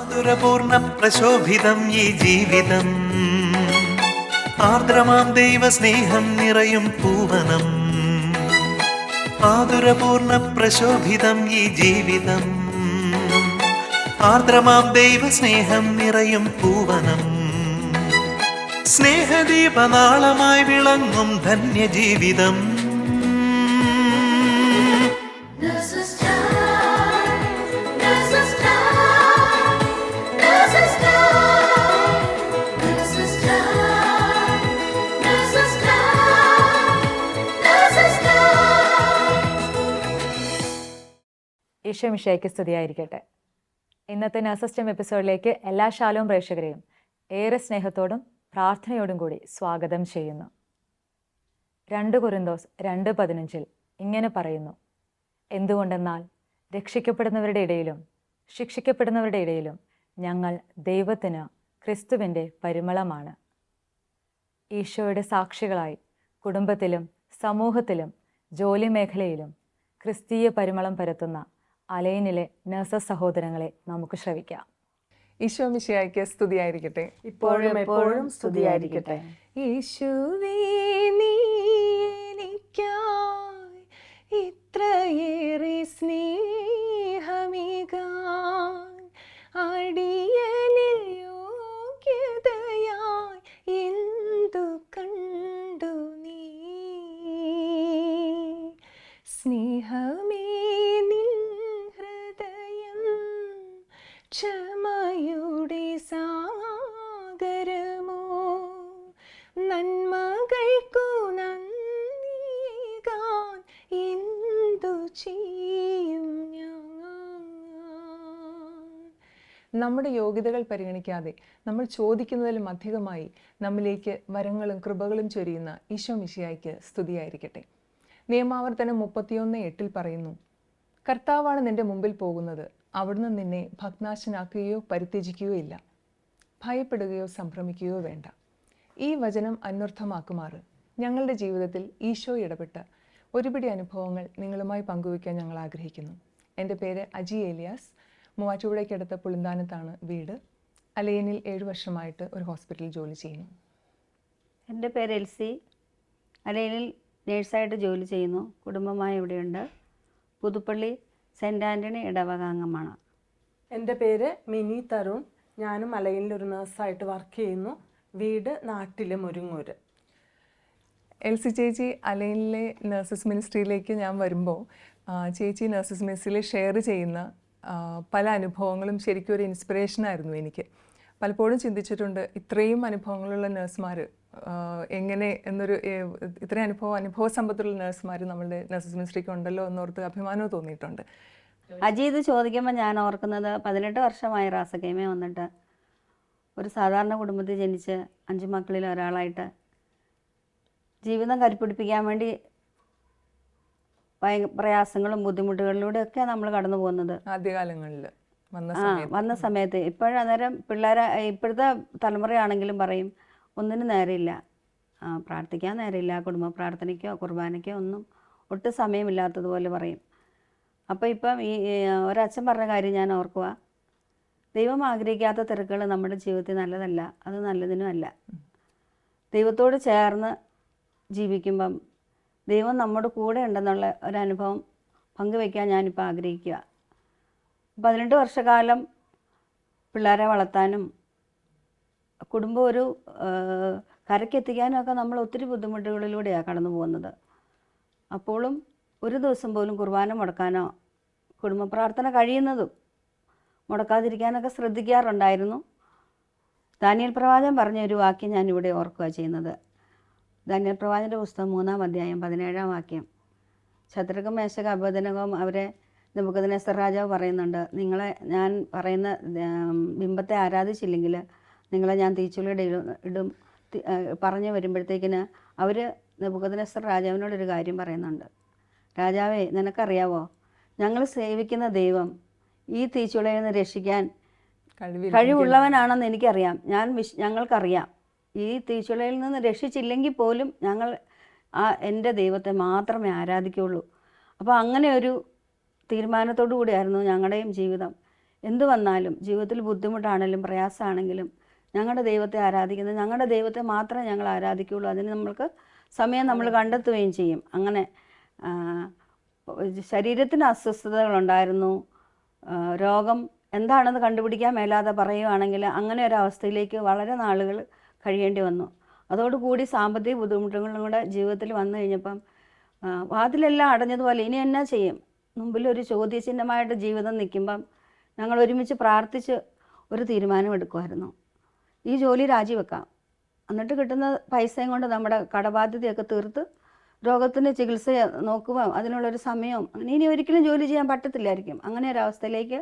ആതുരപൂർണ്ണ പ്രശോഭിതം ഈ ജീവിതം, ആർദ്രമാം ദൈവസ്നേഹം നിറയും പൂവനം. ആതുരപൂർണ്ണ പ്രശോഭിതം ഈ ജീവിതം, ആർദ്രമാം ദൈവസ്നേഹം നിറയും പൂവനം. സ്നേഹദീപനാളമായി വിളങ്ങും ധന്യജീവിതം. ഈശോ മിശിഹായ്ക്ക് സ്തുതിയായിരിക്കട്ടെ. ഇന്നത്തെ നഴ്സസ് എപ്പിസോഡിലേക്ക് എല്ലാ ശാലോം പ്രേക്ഷകരെയും ഏറെ സ്നേഹത്തോടും പ്രാർത്ഥനയോടും കൂടി സ്വാഗതം ചെയ്യുന്നു. 2 കൊരിന്തോസ് 2:15 ഇങ്ങനെ പറയുന്നു: എന്തുകൊണ്ടെന്നാൽ രക്ഷിക്കപ്പെടുന്നവരുടെ ഇടയിലും ശിക്ഷിക്കപ്പെടുന്നവരുടെ ഇടയിലും ഞങ്ങൾ ദൈവത്തിന് ക്രിസ്തുവിൻ്റെ പരിമളമാണ്. ഈശോയുടെ സാക്ഷികളായി കുടുംബത്തിലും സമൂഹത്തിലും ജോലി മേഖലയിലും ക്രിസ്തീയ പരിമളം പരത്തുന്ന അലൈനിലെ നഴ്സസ് സഹോദരങ്ങളെ നമുക്ക് ശ്രവിക്കാം. ഈശോ മിശിഹായ്ക്ക് സ്തുതിയായിരിക്കട്ടെ. ഇപ്പോഴും എപ്പോഴും സ്തുതിയായിരിക്കട്ടെ. യേശുവേ നീ എനിക്കായി ഇത്രയേറെ സ്നേഹമേകാൻ അടിയനിൽ യോഗ്യതയായി എന്തു കണ്ടു നീ. സ്നേഹമേ ക്ഷമയുടെ സാഗരമോ നന്മകൾക്കു നന്ദികാൻ എന്തു ചെയ്യും ഞാൻ. നമ്മുടെ യോഗ്യതകൾ പരിഗണിക്കാതെ നമ്മൾ ചോദിക്കുന്നതിലും അധികമായി നമ്മിലേക്ക് വരങ്ങളും കൃപകളും ചൊരിയുന്ന ഈശോ മിശിഹായ്ക്ക് സ്തുതിയായിരിക്കട്ടെ. നിയമാവർത്തനം 31:8 പറയുന്നു: കർത്താവാണ് നിന്റെ മുമ്പിൽ പോകുന്നത്, അവിടുന്ന് നിന്നെ ഭഗ്നാശനാക്കുകയോ പരിത്യജിക്കുകയോ ഇല്ല. ഭയപ്പെടുകയോ സംഭ്രമിക്കുകയോ വേണ്ട. ഈ വചനം അന്വർത്ഥമാക്കുമാറ് ഞങ്ങളുടെ ജീവിതത്തിൽ ഈശോ ഇടപെട്ട ഒരുപിടി അനുഭവങ്ങൾ നിങ്ങളുമായി പങ്കുവയ്ക്കാൻ ഞങ്ങൾ ആഗ്രഹിക്കുന്നു. എൻ്റെ പേര് അജി ഏലിയാസ്. മൂവാറ്റുപുഴയ്ക്കടുത്ത പുളിന്താനത്താണ് വീട്. അലയനിൽ 7 വർഷമായിട്ട് ഒരു ഹോസ്പിറ്റലിൽ ജോലി ചെയ്യുന്നു. എൻ്റെ പേര് എൽസി. അലയനിൽ നേഴ്സായിട്ട് ജോലി ചെയ്യുന്നു. കുടുംബമായി ഇവിടെയുണ്ട്. പുതുപ്പള്ളി സെൻറ്റ് ആൻ്റണി ഇടവക അംഗമാണ്. എൻ്റെ പേര് മിനി തരുൺ. ഞാനും അലയനിൽ ഒരു നഴ്സായിട്ട് വർക്ക് ചെയ്യുന്നു. വീട് നാട്ടിലെ മുരുങ്ങൂര്. എൽസി ചേച്ചി, അലയനിലെ നഴ്സസ് മിനിസ്ട്രിയിലേക്ക് ഞാൻ വരുമ്പോൾ ചേച്ചി നഴ്സസ് മിനിസ്ട്രിയിൽ ഷെയർ ചെയ്യുന്ന പല അനുഭവങ്ങളും ശരിക്കും ഒരു ഇൻസ്പിറേഷനായിരുന്നു എനിക്ക്. പലപ്പോഴും ചിന്തിച്ചിട്ടുണ്ട്, ഇത്രയും അനുഭവങ്ങളുള്ള നഴ്സുമാർ എങ്ങനെ എന്നൊരു ഇത്രയും അനുഭവ സമ്പത്തുള്ള നഴ്സുമാർ നമ്മളുടെ നഴ്സസ് മിനിസ്ട്രിക്ക് ഉണ്ടല്ലോ എന്നോർത്ത് അഭിമാനവും തോന്നിയിട്ടുണ്ട്. അജി ചോദിക്കുമ്പോൾ ഞാൻ ഓർക്കുന്നത് 18 വർഷമായി റാസകേമേ വന്നിട്ട് ഒരു സാധാരണ കുടുംബത്തിൽ ജനിച്ച് 5 മക്കളിൽ ഒരാളായിട്ട് ജീവിതം കരുപ്പിടിപ്പിക്കാൻ വേണ്ടി പ്രയാസങ്ങളും ബുദ്ധിമുട്ടുകളിലൂടെയൊക്കെ നമ്മൾ കടന്നു പോകുന്നത് ആദ്യകാലങ്ങളിൽ വന്ന സമയത്ത്. ഇപ്പോഴന്നേരം പിള്ളേരെ ഇപ്പോഴത്തെ തലമുറയാണെങ്കിലും പറയും ഒന്നിനും നേരമില്ല, പ്രാർത്ഥിക്കാൻ നേരമില്ല, കുടുംബ പ്രാർത്ഥനയ്ക്കോ കുർബാനയ്ക്കോ ഒന്നും ഒട്ടും സമയമില്ലാത്തതുപോലെ പറയും. അപ്പോൾ ഇപ്പം ഈ ഒരച്ഛൻ പറഞ്ഞ കാര്യം ഞാൻ ഓർക്കുക: ദൈവം ആഗ്രഹിക്കാത്ത തിരക്കുകൾ നമ്മുടെ ജീവിതത്തിൽ നല്ലതല്ല, അത് നല്ലതിനുമല്ല. ദൈവത്തോട് ചേർന്ന് ജീവിക്കുമ്പം ദൈവം നമ്മുടെ കൂടെ ഉണ്ടെന്നുള്ള ഒരനുഭവം പങ്കുവയ്ക്കാൻ ഞാനിപ്പോൾ ആഗ്രഹിക്കുക. 18 വർഷക്കാലം പിള്ളേരെ വളർത്താനും കുടുംബം ഒരു കരക്കെത്തിക്കാനും ഒക്കെ നമ്മൾ ഒത്തിരി ബുദ്ധിമുട്ടുകളിലൂടെയാണ് കടന്നു പോകുന്നത്. അപ്പോഴും ഒരു ദിവസം പോലും കുർബാന മുടക്കാനോ കുടുംബ പ്രാർത്ഥന കഴിയുന്നതും മുടക്കാതിരിക്കാനൊക്കെ ശ്രദ്ധിക്കാറുണ്ടായിരുന്നു. ദാനിയേൽ പ്രവാചകൻ പറഞ്ഞ ഒരു വാക്യം ഞാനിവിടെ ഓർക്കുക ചെയ്യുന്നത്. ദാനിയേൽ പ്രവാചകൻ്റെ പുസ്തകം 3-ാം അധ്യായം 17-ാം വാക്യം. ശത്രുഘ്നും മേശക അബേദ്നെഗോവും അവരെ നെബൂഖദ്നേസർ രാജാവ് പറയുന്നുണ്ട്: നിങ്ങളെ ഞാൻ പറയുന്ന ബിംബത്തെ ആരാധിച്ചില്ലെങ്കിൽ നിങ്ങളെ ഞാൻ തീച്ചുള്ളിയുടെ ഇടും പറഞ്ഞു വരുമ്പോഴത്തേക്കിന് അവർ നെബൂഖദ്നേസർ രാജാവിനോടൊരു കാര്യം പറയുന്നുണ്ട്: രാജാവേ, നിനക്കറിയാവോ, ഞങ്ങൾ സേവിക്കുന്ന ദൈവം ഈ തീച്ചുളയിൽ നിന്ന് രക്ഷിക്കാൻ കഴിവുള്ളവനാണെന്ന് എനിക്കറിയാം. ഞങ്ങൾക്കറിയാം ഈ തീച്ചുളയിൽ നിന്ന് രക്ഷിച്ചില്ലെങ്കിൽ പോലും ഞങ്ങൾ എൻ്റെ ദൈവത്തെ മാത്രമേ ആരാധിക്കുകയുള്ളൂ. അപ്പോൾ അങ്ങനെ ഒരു തീരുമാനത്തോടു കൂടിയായിരുന്നു ഞങ്ങളുടെയും ജീവിതം. എന്ത് വന്നാലും ജീവിതത്തിൽ ബുദ്ധിമുട്ടാണെങ്കിലും പ്രയാസമാണെങ്കിലും ഞങ്ങളുടെ ദൈവത്തെ ആരാധിക്കുന്നത്, ഞങ്ങളുടെ ദൈവത്തെ മാത്രമേ ഞങ്ങൾ ആരാധിക്കുകയുള്ളൂ. അതിന് നമ്മൾക്ക് സമയം നമ്മൾ കണ്ടെത്തുകയും ചെയ്യും. അങ്ങനെ ശരീരത്തിന് അസ്വസ്ഥതകളുണ്ടായിരുന്നു. രോഗം എന്താണെന്ന് കണ്ടുപിടിക്കാൻ മേലാതെ പറയുകയാണെങ്കിൽ അങ്ങനെ ഒരവസ്ഥയിലേക്ക് വളരെ നാളുകൾ കഴിയേണ്ടി വന്നു. അതോടുകൂടി സാമ്പത്തിക ബുദ്ധിമുട്ടുകളും കൂടെ ജീവിതത്തിൽ വന്നു കഴിഞ്ഞപ്പം വാതിലെല്ലാം അടഞ്ഞതുപോലെ ഇനി എന്നാ ചെയ്യും? മുമ്പിലൊരു ചോദ്യചിഹ്നമായിട്ട് ജീവിതം നിൽക്കുമ്പം ഞങ്ങൾ ഒരുമിച്ച് പ്രാർത്ഥിച്ച് ഒരു തീരുമാനം എടുക്കുമായിരുന്നു. ഈ ജോലി രാജിവെക്കാം, എന്നിട്ട് കിട്ടുന്ന പൈസയും കൊണ്ട് നമ്മുടെ കടബാധ്യതയൊക്കെ തീർത്ത് രോഗത്തിൻ്റെ ചികിത്സ നോക്കുക, അതിനുള്ളൊരു സമയവും അങ്ങനെ ഇനി ഒരിക്കലും ജോലി ചെയ്യാൻ പറ്റത്തില്ലായിരിക്കും. അങ്ങനെ ഒരവസ്ഥയിലേക്ക്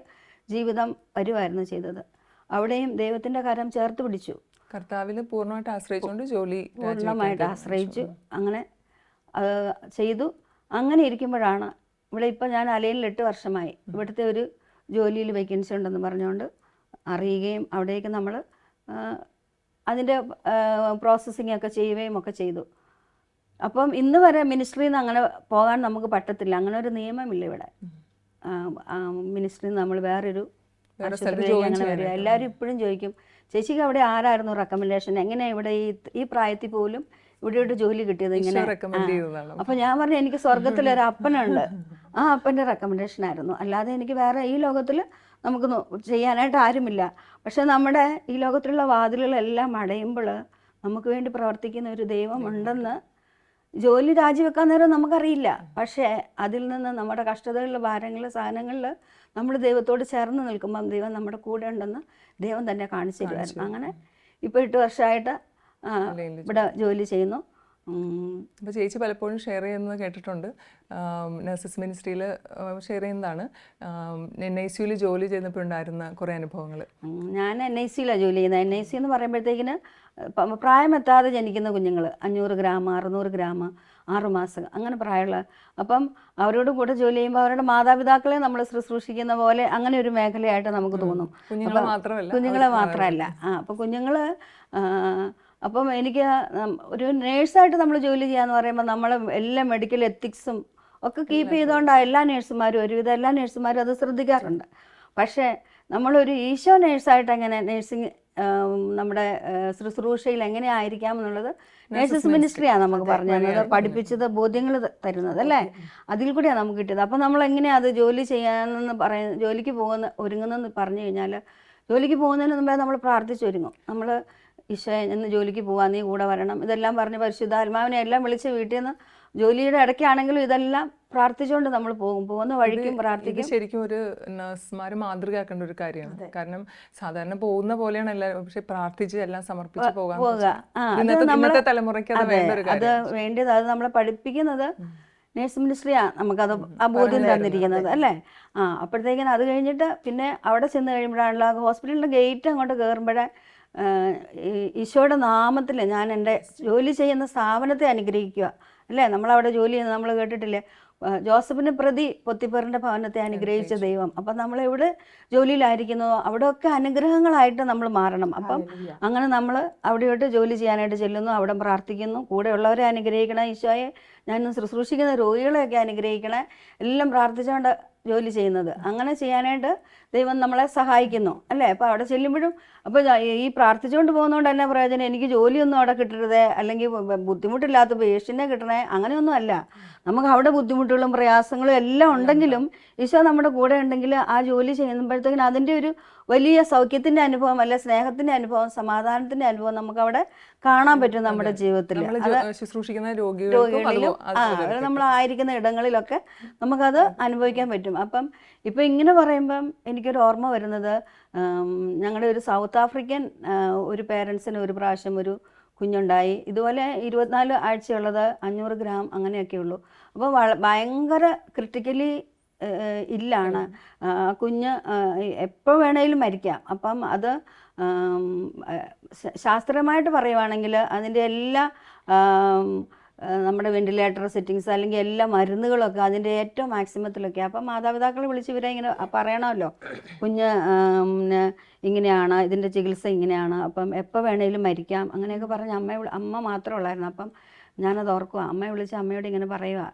ജീവിതം വരുമായിരുന്നു ചെയ്തത്. അവിടെയും ദൈവത്തിൻ്റെ കരം ചേർത്ത് പിടിച്ചു. കർത്താവിൽ പൂർണ്ണമായിട്ട് ആശ്രയിച്ചുകൊണ്ട് ജോലി പൂർണ്ണമായിട്ട് ആശ്രയിച്ചു. അങ്ങനെ ചെയ്തു. അങ്ങനെ ഇരിക്കുമ്പോഴാണ് ഇവിടെ ഇപ്പം ഞാൻ അലൈനിൽ 8 വർഷമായി. ഇവിടുത്തെ ഒരു ജോലിയിൽ വേക്കൻസി ഉണ്ടെന്ന് പറഞ്ഞുകൊണ്ട് അറിയുകയും അവിടേക്ക് നമ്മൾ അതിൻ്റെ പ്രോസസ്സിംഗ് ഒക്കെ ചെയ്യുകയും ഒക്കെ ചെയ്തു. അപ്പം ഇന്ന് വരെ മിനിസ്ട്രിയിൽ നിന്ന് അങ്ങനെ പോകാൻ നമുക്ക് പറ്റത്തില്ല. അങ്ങനെ ഒരു നിയമമില്ല ഇവിടെ. മിനിസ്ട്രിയിൽ നിന്ന് നമ്മൾ വേറൊരു ആശുപത്രിയിലേക്ക് അങ്ങനെ വരിക. എല്ലാവരും ഇപ്പോഴും ചോദിക്കും, ചേച്ചിക്ക് അവിടെ ആരായിരുന്നു റെക്കമെൻഡേഷൻ? എങ്ങനെയാണ് ഇവിടെ ഈ പ്രായത്തിൽ പോലും ഇവിടെ ജോലി കിട്ടിയത് ഇങ്ങനെ? അപ്പം ഞാൻ പറഞ്ഞു, എനിക്ക് സ്വർഗത്തിലൊരു അപ്പനുണ്ട്, ആ അപ്പൻ്റെ റെക്കമെൻഡേഷൻ ആയിരുന്നു. അല്ലാതെ എനിക്ക് വേറെ ഈ ലോകത്തിൽ നമുക്ക് ചെയ്യാനായിട്ട് ആരുമില്ല. പക്ഷെ നമ്മുടെ ഈ ലോകത്തിലുള്ള വാതിലുകളെല്ലാം അടയുമ്പോൾ നമുക്ക് വേണ്ടി പ്രവർത്തിക്കുന്ന ഒരു ദൈവമുണ്ടെന്ന് ജോലി രാജിവെക്കാൻ നേരം നമുക്കറിയില്ല. പക്ഷേ അതിൽ നിന്ന് നമ്മുടെ കഷ്ടതകളിൽ, ഭാരങ്ങളിൽ, സാധനങ്ങളിൽ നമ്മൾ ദൈവത്തോട് ചേർന്ന് നിൽക്കുമ്പം ദൈവം നമ്മുടെ കൂടെ ഉണ്ടെന്ന് ദൈവം തന്നെ കാണിച്ചു തരുമായിരുന്നു. അങ്ങനെ ഇപ്പോൾ 8 വർഷമായിട്ട് ഇവിടെ ജോലി ചെയ്യുന്നു. അപ്പോൾ ചേച്ചി പലപ്പോഴും ഷെയർ ചെയ്യുന്നത് കേട്ടിട്ടുണ്ട്, നഴ്സസ് മിനിസ്ട്രിയിൽ ഷെയർ ചെയ്യുന്നതാണ് NICUവിൽ ജോലി ചെയ്തപ്പോൾ ഉണ്ടായിരുന്ന കുറേ അനുഭവങ്ങൾ. ഞാൻ NICUവിലാണ് ജോലി ചെയ്യുന്നത്. NICU എന്ന് പറയുമ്പോഴത്തേക്കിന് പ്രായമെത്താതെ ജനിക്കുന്ന കുഞ്ഞുങ്ങൾ 500 ഗ്രാം 600 ഗ്രാം 6 മാസം അങ്ങനെ പ്രായമുള്ള. അപ്പം അവരോട് കൂടെ ജോലി ചെയ്യുമ്പോൾ അവരുടെ മാതാപിതാക്കളെ നമ്മൾ ശുശ്രൂഷിക്കുന്ന പോലെ അങ്ങനെ ഒരു മേഖലയായിട്ട് നമുക്ക് തോന്നും. കുഞ്ഞുങ്ങളെ മാത്രമല്ല. അപ്പം കുഞ്ഞുങ്ങൾ അപ്പം എനിക്ക് ഒരു നേഴ്സായിട്ട് നമ്മൾ ജോലി ചെയ്യാന്ന് പറയുമ്പോൾ നമ്മൾ എല്ലാ മെഡിക്കൽ എത്തിക്സും ഒക്കെ കീപ്പ് ചെയ്തുകൊണ്ടാണ് എല്ലാ നേഴ്സുമാരും, ഒരുവിധം എല്ലാ നേഴ്സുമാരും അത് ശ്രദ്ധിക്കാറുണ്ട്. പക്ഷേ നമ്മളൊരു ഈശോ നേഴ്സായിട്ട് എങ്ങനെ നേഴ്സിങ് നമ്മുടെ ശുശ്രൂഷയിൽ എങ്ങനെയായിരിക്കാം എന്നുള്ളത് നേഴ്സസ് മിനിസ്ട്രിയാണ് നമുക്ക് പറഞ്ഞു തന്നത്, പഠിപ്പിച്ചത്, ബോധ്യങ്ങൾ തരുന്നത് അല്ലേ? അതിൽ കൂടെയാണ് നമുക്ക് കിട്ടിയത്. അപ്പം നമ്മൾ എങ്ങനെയാണ് അത് ജോലി ചെയ്യാനെന്ന് ജോലിക്ക് ഒരുങ്ങുന്നെന്ന് പറഞ്ഞു കഴിഞ്ഞാൽ, ജോലിക്ക് പോകുന്നതിന് മുമ്പേ നമ്മൾ പ്രാർത്ഥിച്ചൊരുങ്ങും. നമ്മൾ ഈശോ എന്ന് ജോലിക്ക് പോകാൻ നീ കൂടെ വരണം, ഇതെല്ലാം പറഞ്ഞ് പരിശുദ്ധാത്മാവിനെ എല്ലാം വിളിച്ച് വീട്ടിൽ നിന്ന് ജോലിയുടെ ഇടയ്ക്കാണെങ്കിലും ഇതെല്ലാം പ്രാർത്ഥിച്ചുകൊണ്ട് നമ്മൾ പോകുന്ന വഴിക്കും പ്രാർത്ഥിക്കും. ശരിക്കും ഒരു നഴ്സുമാർ മാതൃകയാക്കേണ്ട ഒരു കാര്യമാണ്. കാരണം സാധാരണ പോകുന്ന പോലെയാണ് എല്ലാവരും, പക്ഷെ പ്രാർത്ഥിച്ച് എല്ലാം സമർപ്പിച്ച് പോകുക. ഇന്നത്തെ തലമുറയ്ക്ക് അത് വേണ്ടത്. അത് നമ്മളെ പഠിപ്പിക്കുന്നത് നേഴ്സ് മിനിസ്ട്രിയാണ് നമുക്കത് ആ ബോധ്യം തന്നിരിക്കുന്നത് അല്ലേ? അപ്പോഴത്തേക്കിനും അത് കഴിഞ്ഞിട്ട് പിന്നെ അവിടെ ചെന്ന് കഴിയുമ്പോഴാണല്ലോ ഹോസ്പിറ്റലിൻ്റെ ഗേറ്റ് അങ്ങോട്ട് കയറുമ്പോഴേ ഈശോയുടെ നാമത്തിൽ ഞാൻ എൻ്റെ ജോലി ചെയ്യുന്ന സ്ഥാപനത്തെ അനുഗ്രഹിക്കുക അല്ലേ? നമ്മളവിടെ ജോലി ചെയ്യുന്നത് നമ്മൾ കേട്ടിട്ടില്ലേ, ജോസഫിനെ പ്രതി പൊത്തിപ്പറിൻ്റെ ഭവനത്തെ അനുഗ്രഹിച്ച ദൈവം. അപ്പം നമ്മളെവിടെ ജോലിയിലായിരിക്കുന്നോ അവിടെയൊക്കെ അനുഗ്രഹങ്ങളായിട്ട് നമ്മൾ മാറണം. അപ്പം അങ്ങനെ നമ്മൾ അവിടെയോട്ട് ജോലി ചെയ്യാനായിട്ട് ചെല്ലുന്നു, അവിടെ പ്രാർത്ഥിക്കുന്നു, കൂടെയുള്ളവരെ അനുഗ്രഹിക്കണം, ഈശോയെ ഞാൻ ശുശ്രൂഷിക്കുന്ന രോഗികളെയൊക്കെ അനുഗ്രഹിക്കണേ, എല്ലാം പ്രാർത്ഥിച്ചുകൊണ്ട് ജോലി ചെയ്യുന്നത്. അങ്ങനെ ചെയ്യാനായിട്ട് ദൈവം നമ്മളെ സഹായിക്കുന്നു അല്ലേ? അപ്പോൾ അവിടെ ചെല്ലുമ്പോഴും അപ്പോൾ ഈ പ്രാർത്ഥിച്ചുകൊണ്ട് പോകുന്നതുകൊണ്ട് തന്നെ പ്രയോജനം, എനിക്ക് ജോലിയൊന്നും അവിടെ കിട്ടരുതേ, അല്ലെങ്കിൽ ബുദ്ധിമുട്ടില്ലാത്ത പേഷ്യനെ കിട്ടണേ, അങ്ങനെയൊന്നും അല്ല. നമുക്ക് അവിടെ ബുദ്ധിമുട്ടുകളും പ്രയാസങ്ങളും എല്ലാം ഉണ്ടെങ്കിലും ഈശോ നമ്മുടെ കൂടെ ഉണ്ടെങ്കിൽ ആ ജോലി ചെയ്യുമ്പോഴത്തേക്കിനും അതിൻ്റെ ഒരു വലിയ സൗഖ്യത്തിൻ്റെ അനുഭവം, അല്ലെ സ്നേഹത്തിൻ്റെ അനുഭവം, സമാധാനത്തിൻ്റെ അനുഭവം നമുക്ക് അവിടെ കാണാൻ പറ്റും നമ്മുടെ ജീവിതത്തിൽ. രോഗികളിലും നമ്മളായിരിക്കുന്ന ഇടങ്ങളിലൊക്കെ നമുക്കത് അനുഭവിക്കാൻ പറ്റും. അപ്പം ഇപ്പം ഇങ്ങനെ പറയുമ്പം എനിക്കൊരു ഓർമ്മ വരുന്നത്, ഞങ്ങളുടെ ഒരു സൗത്ത് ആഫ്രിക്കൻ ഒരു പേരൻസിന് ഒരു പ്രാവശ്യം ഒരു കുഞ്ഞുണ്ടായി. ഇതുപോലെ 24 ആഴ്ചയുള്ളത് 500 ഗ്രാം അങ്ങനെയൊക്കെ ഉള്ളൂ. അപ്പോൾ ഭയങ്കര ക്രിട്ടിക്കലി ഇല്ലാണ് കുഞ്ഞ്, എപ്പോൾ വേണേലും മരിക്കാം. അപ്പം അത് ശാസ്ത്രീയമായിട്ട് പറയുവാണെങ്കിൽ അതിൻ്റെ എല്ലാ നമ്മുടെ വെന്റിലേറ്റർ സെറ്റിങ്സ് അല്ലെങ്കിൽ എല്ലാ മരുന്നുകളൊക്കെ അതിൻ്റെ ഏറ്റവും മാക്സിമത്തിലൊക്കെ. അപ്പം മാതാപിതാക്കളെ വിളിച്ച് ഇവരെ ഇങ്ങനെ പറയണമല്ലോ, കുഞ്ഞ് ഇങ്ങനെയാണ്, ഇതിൻ്റെ ചികിത്സ ഇങ്ങനെയാണ്, അപ്പം എപ്പോൾ വേണേലും മരിക്കാം അങ്ങനെയൊക്കെ പറഞ്ഞ് അമ്മ മാത്രമേ ഉള്ളായിരുന്നു. അപ്പം ഞാനത് ഓർക്കുക, അമ്മയെ വിളിച്ച് അമ്മയോട് ഇങ്ങനെ പറയുക,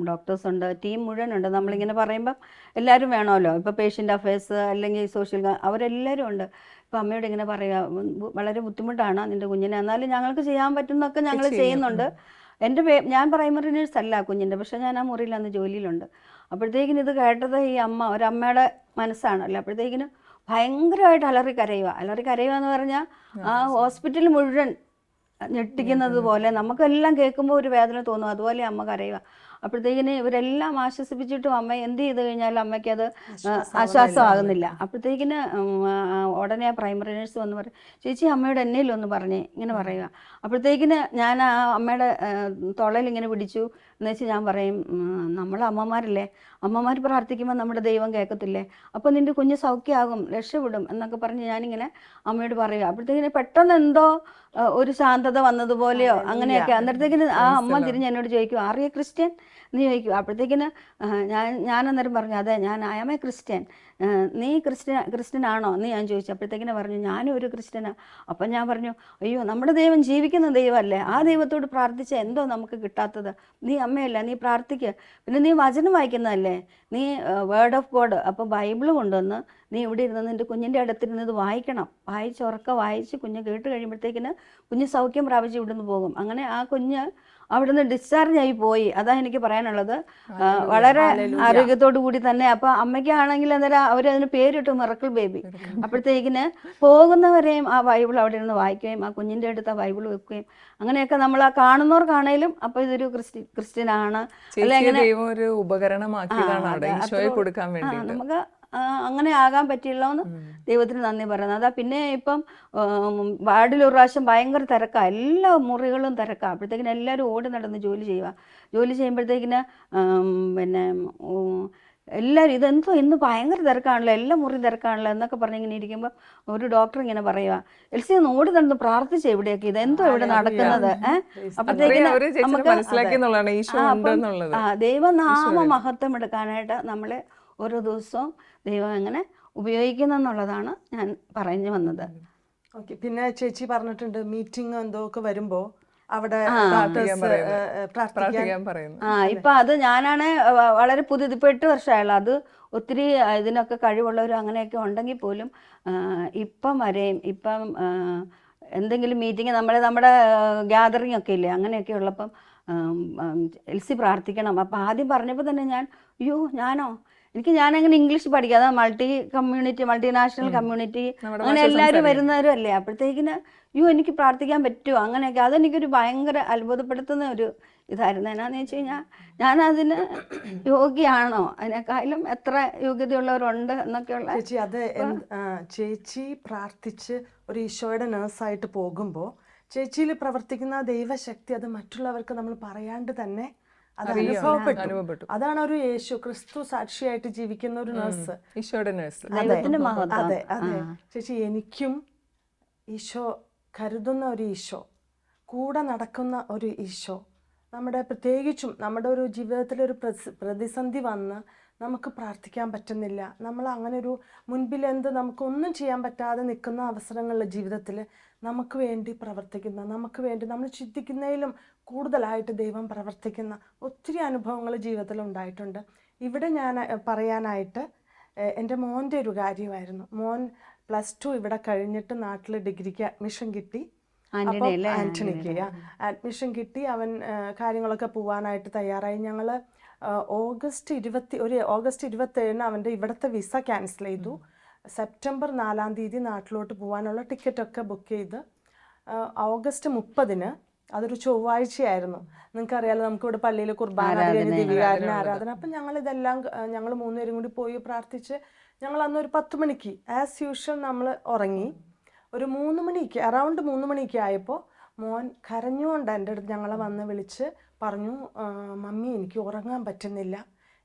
ഡോക്ടേഴ്സ് ഉണ്ട്, ടീം മുഴുവനുണ്ട്. നമ്മളിങ്ങനെ പറയുമ്പം എല്ലാവരും വേണമല്ലോ. ഇപ്പോൾ പേഷ്യൻ്റ് അഫയേഴ്സ് അല്ലെങ്കിൽ സോഷ്യൽ അവരെല്ലാവരും ഉണ്ട്. ഇപ്പോൾ അമ്മയോട് ഇങ്ങനെ പറയുക, വളരെ ബുദ്ധിമുട്ടാണ് നിൻ്റെ കുഞ്ഞിനെ, എന്നാലും ഞങ്ങൾക്ക് ചെയ്യാൻ പറ്റുന്നതൊക്കെ ഞങ്ങൾ ചെയ്യുന്നുണ്ട്. ഞാൻ പ്രൈമറി നേഴ്സ് അല്ല കുഞ്ഞിൻ്റെ, പക്ഷേ ഞാൻ ആ മുറിയിൽ അന്ന് ജോലിയിലുണ്ട്. അപ്പോഴത്തേക്കിനും ഇത് കേട്ടത് ഈ ഒരമ്മയുടെ മനസ്സാണല്ലോ. അപ്പോഴത്തേക്കിനും ഭയങ്കരമായിട്ട് അലറി കരയുക എന്ന് പറഞ്ഞാൽ ആ ഹോസ്പിറ്റൽ മുഴുവൻ ഞെട്ടിക്കുന്നത് പോലെ നമുക്കെല്ലാം കേൾക്കുമ്പോൾ ഒരു വേദന തോന്നും. അതുപോലെ അമ്മ കരയുക. അപ്പോഴത്തേക്കിന് ഇവരെല്ലാം ആശ്വസിപ്പിച്ചിട്ടും അമ്മ എന്ത് ചെയ്ത് കഴിഞ്ഞാലും അമ്മയ്ക്കത് ആശ്വാസമാകുന്നില്ല. അപ്പോഴത്തേക്കിന് ഉടനെ ആ പ്രൈമറി നേഴ്സ് വന്ന് പറയും, ചേച്ചി അമ്മയോട് എന്നേലും ഒന്ന് പറഞ്ഞേ, ഇങ്ങനെ പറയുക. അപ്പോഴത്തേക്കിന് ഞാൻ ആ അമ്മയുടെ തൊളയിൽ ഇങ്ങനെ പിടിച്ചു. എന്ന് വെച്ചാൽ ഞാൻ പറയും, നമ്മൾ അമ്മമാരല്ലേ, അമ്മമാർ പ്രാർത്ഥിക്കുമ്പോൾ നമ്മുടെ ദൈവം കേൾക്കത്തില്ലേ, അപ്പോൾ നിൻ്റെ കുഞ്ഞ് സൗഖ്യമാകും, രക്ഷപ്പെടും എന്നൊക്കെ പറഞ്ഞ് ഞാനിങ്ങനെ അമ്മയോട് പറയുക. അപ്പോഴത്തേക്കിന് പെട്ടെന്ന് എന്തോ ഒരു ശാന്തത വന്നതുപോലെയോ അങ്ങനെയൊക്കെ. അന്നേരത്തേക്കിന് ആ അമ്മ തിരിഞ്ഞ് എന്നോട് ചോദിക്കും, ആർ ക്രിസ്ത്യൻ എന്ന് ചോദിക്കും. അപ്പോഴത്തേക്കിന് ഞാൻ അന്നേരം പറഞ്ഞു, അതെ ഞാൻ ഐ ആം എ ക്രിസ്ത്യൻ. നീ ക്രിസ്ത്യൻ ആണോ എന്ന് ഞാൻ ചോദിച്ചു. അപ്പോഴത്തേക്കിനെ പറഞ്ഞു, ഞാനും ഒരു ക്രിസ്ത്യനാണ്. അപ്പം ഞാൻ പറഞ്ഞു, അയ്യോ നമ്മുടെ ദൈവം ജീവിക്കുന്ന ദൈവമല്ലേ, ആ ദൈവത്തോട് പ്രാർത്ഥിച്ച എന്തോ നമുക്ക് കിട്ടാത്തത്. നീ അമ്മയല്ല, നീ പ്രാർത്ഥിക്കുക, പിന്നെ നീ വചനം വായിക്കുന്നതല്ലേ, നീ വേർഡ് ഓഫ് ഗോഡ്, അപ്പോൾ ബൈബിള് കൊണ്ടുവന്ന് നീ ഇവിടെ ഇരുന്ന് നിൻ്റെ കുഞ്ഞിൻ്റെ അടുത്തിരുന്നത് വായിക്കണം. വായിച്ച് കുഞ്ഞ് കേട്ട് കഴിയുമ്പോഴത്തേക്കിന് കുഞ്ഞ് സൗഖ്യം പ്രാപിച്ച് ഇവിടുന്ന് പോകും. അങ്ങനെ ആ കുഞ്ഞ് അവിടുന്ന് ഡിസ്ചാർജ് ആയി പോയി. അതാ എനിക്ക് പറയാനുള്ളത്. വളരെ ആരോഗ്യത്തോടു കൂടി തന്നെ. അപ്പോൾ അമ്മയ്ക്കാണെങ്കിൽ അന്നേരം അവരതിന് പേരിട്ടു മിറക്കിൾ ബേബി. അപ്പോഴത്തേക്കിന് പോകുന്നവരെയും ആ ബൈബിൾ അവിടെ ഇരുന്ന് വായിക്കുകയും ആ കുഞ്ഞിൻ്റെ അടുത്ത് ആ ബൈബിൾ വെക്കുകയും അങ്ങനെയൊക്കെ നമ്മൾ ആ കാണുന്നവർക്കാണേലും അപ്പോൾ ഇതൊരു ക്രിസ്ത്യനാണ് അല്ലെങ്കിൽ ഒരു ഉപകരണമാക്കിയതാണ് അവിടെ ഈശോയെ കൊടുക്കാൻ വേണ്ടി. നമുക്ക് അങ്ങനെ ആകാൻ പറ്റിയല്ലോ എന്ന് ദൈവത്തിന് നന്ദി പറയുന്നത്. അതാ പിന്നെ ഇപ്പം വാർഡിലൊരു പ്രാവശ്യം ഭയങ്കര തിരക്കാണ്, എല്ലാ മുറികളും തിരക്കാണ്. അപ്പോഴത്തേക്കിന് എല്ലാവരും ഓടി നടന്ന് ജോലി ചെയ്യുമ്പോഴത്തേക്കിന് പിന്നെ എല്ലാവരും ഇതെന്തോ ഇന്ന് ഭയങ്കര തിരക്കാണല്ലോ, എല്ലാ മുറിയും തിരക്കാണല്ലോ എന്നൊക്കെ പറഞ്ഞിങ്ങനെ ഇരിക്കുമ്പോൾ ഒരു ഡോക്ടർ ഇങ്ങനെ പറയുക, എൽസി ഒന്ന് ഓടി നടന്ന് പ്രാർത്ഥിച്ച് എവിടെയൊക്കെ ഇതെന്തോ ഇവിടെ നടക്കുന്നത്. അപ്പോഴത്തേക്കിന് നമുക്ക് ദൈവനാമ മഹത്വം എടുക്കാനായിട്ട് നമ്മളെ ഓരോ ദിവസവും ദൈവം എങ്ങനെ ഉപയോഗിക്കുന്നെന്നുള്ളതാണ് ഞാൻ പറഞ്ഞു വന്നത്. ഓക്കെ. പിന്നെ ചേച്ചി പറഞ്ഞിട്ടുണ്ട് മീറ്റിംഗ് എന്തോ ഒക്കെ വരുമ്പോൾ അവിടെ പ്രാർത്ഥിക്കാൻ പറയുന്നു. ഇപ്പം അത് ഞാനാണ് വളരെ പുതിയത്, ഇപ്പോൾ 8 വർഷമായുള്ളൂ. അത് ഒത്തിരി ഇതിനൊക്കെ കഴിവുള്ളവർ അങ്ങനെയൊക്കെ ഉണ്ടെങ്കിൽ പോലും ഇപ്പം എന്തെങ്കിലും മീറ്റിംഗ് നമ്മുടെ ഗ്യാതറിംഗ് ഒക്കെ ഇല്ലേ, അങ്ങനെയൊക്കെ ഉള്ളപ്പം എൽസി പ്രാർത്ഥിക്കണം. അപ്പം ആദ്യം പറഞ്ഞപ്പോൾ തന്നെ അയ്യോ ഞാനങ്ങനെ ഇംഗ്ലീഷ് പഠിക്കുക, അതാ മൾട്ടിനാഷണൽ കമ്മ്യൂണിറ്റി അങ്ങനെ എല്ലാവരും വരുന്നവരും അല്ലേ. അപ്പോഴത്തേക്കിന് എനിക്ക് പ്രാർത്ഥിക്കാൻ പറ്റുമോ അങ്ങനെയൊക്കെ. അതെനിക്കൊരു ഭയങ്കര അത്ഭുതപ്പെടുത്തുന്ന ഒരു ഇതായിരുന്നു. എന്നാന്ന് വെച്ച് കഴിഞ്ഞാൽ ഞാനതിന് യോഗ്യയാണോ, അതിനേക്കാളും എത്ര യോഗ്യതയുള്ളവരുണ്ട് എന്നൊക്കെയുള്ള. ചേച്ചി അത് ചേച്ചി പ്രാർത്ഥിച്ച് ഒരു ഈശോയുടെ നേഴ്സായിട്ട് പോകുമ്പോൾ ചേച്ചിയിൽ പ്രവർത്തിക്കുന്ന ദൈവശക്തി അത് മറ്റുള്ളവർക്ക് നമ്മൾ പറയാണ്ട് തന്നെ അത് അനുഭവപ്പെട്ടു. അതാണ് ഒരു യേശു ക്രിസ്തു സാക്ഷിയായിട്ട് ജീവിക്കുന്ന ഒരു നേഴ്സ്, ഈശോയുടെ നേഴ്സ്. അതെ അതെ ചേച്ചി, എനിക്കും ഈശോ കരുതുന്ന ഒരു ഈശോ, കൂടെ നടക്കുന്ന ഒരു ഈശോ, പ്രത്യേകിച്ചും നമ്മുടെ ഒരു ജീവിതത്തിലൊരു പ്രതിസന്ധി വന്ന് നമുക്ക് പ്രാർത്ഥിക്കാൻ പറ്റുന്നില്ല, നമ്മൾ അങ്ങനെ ഒരു മുൻപിലെന്ത് നമുക്കൊന്നും ചെയ്യാൻ പറ്റാതെ നിൽക്കുന്ന അവസരങ്ങളിൽ ജീവിതത്തിൽ നമുക്ക് വേണ്ടി പ്രവർത്തിക്കുന്ന, നമുക്ക് വേണ്ടി നമ്മൾ ചിന്തിക്കുന്നതിലും കൂടുതലായിട്ട് ദൈവം പ്രവർത്തിക്കുന്ന ഒത്തിരി അനുഭവങ്ങൾ ജീവിതത്തിൽ ഉണ്ടായിട്ടുണ്ട്. ഇവിടെ ഞാൻ പറയാനായിട്ട് എൻ്റെ മോൻ്റെ ഒരു കാര്യമായിരുന്നു. മോൻ +2 ഇവിടെ കഴിഞ്ഞിട്ട് നാട്ടിൽ ഡിഗ്രിക്ക് അഡ്മിഷൻ കിട്ടി. ആന്റണിക്ക് അഡ്മിഷൻ കിട്ടി. അവൻ കാര്യങ്ങളൊക്കെ പോവാനായിട്ട് തയ്യാറായി. ഞങ്ങൾ ഓഗസ്റ്റ് 27 അവൻ്റെ ഇവിടുത്തെ വിസ ക്യാൻസൽ ചെയ്തു. സെപ്റ്റംബർ 4 നാട്ടിലോട്ട് പോകാനുള്ള ടിക്കറ്റൊക്കെ ബുക്ക് ചെയ്ത് ഓഗസ്റ്റ് 30 അതൊരു ചൊവ്വാഴ്ചയായിരുന്നു. നിങ്ങൾക്കറിയാലോ, നമുക്കിവിടെ പള്ളിയിൽ കുർബാന ദിവ്യകാരുണ്യ ആരാധന. അപ്പം ഞങ്ങൾ 3 പേരും കൂടി പോയി പ്രാർത്ഥിച്ച് ഞങ്ങൾ അന്ന് ഒരു 10 മണിക്ക് ആസ് യൂഷ്വൽ നമ്മൾ ഉറങ്ങി. ഒരു 3 മണിക്ക് അറൗണ്ട് 3 മണിക്ക് ആയപ്പോൾ മോൻ കരഞ്ഞുകൊണ്ട് എൻ്റെ അടുത്ത് ഞങ്ങളെ വന്ന് വിളിച്ച് പറഞ്ഞു, മമ്മി എനിക്ക് ഉറങ്ങാൻ പറ്റുന്നില്ല,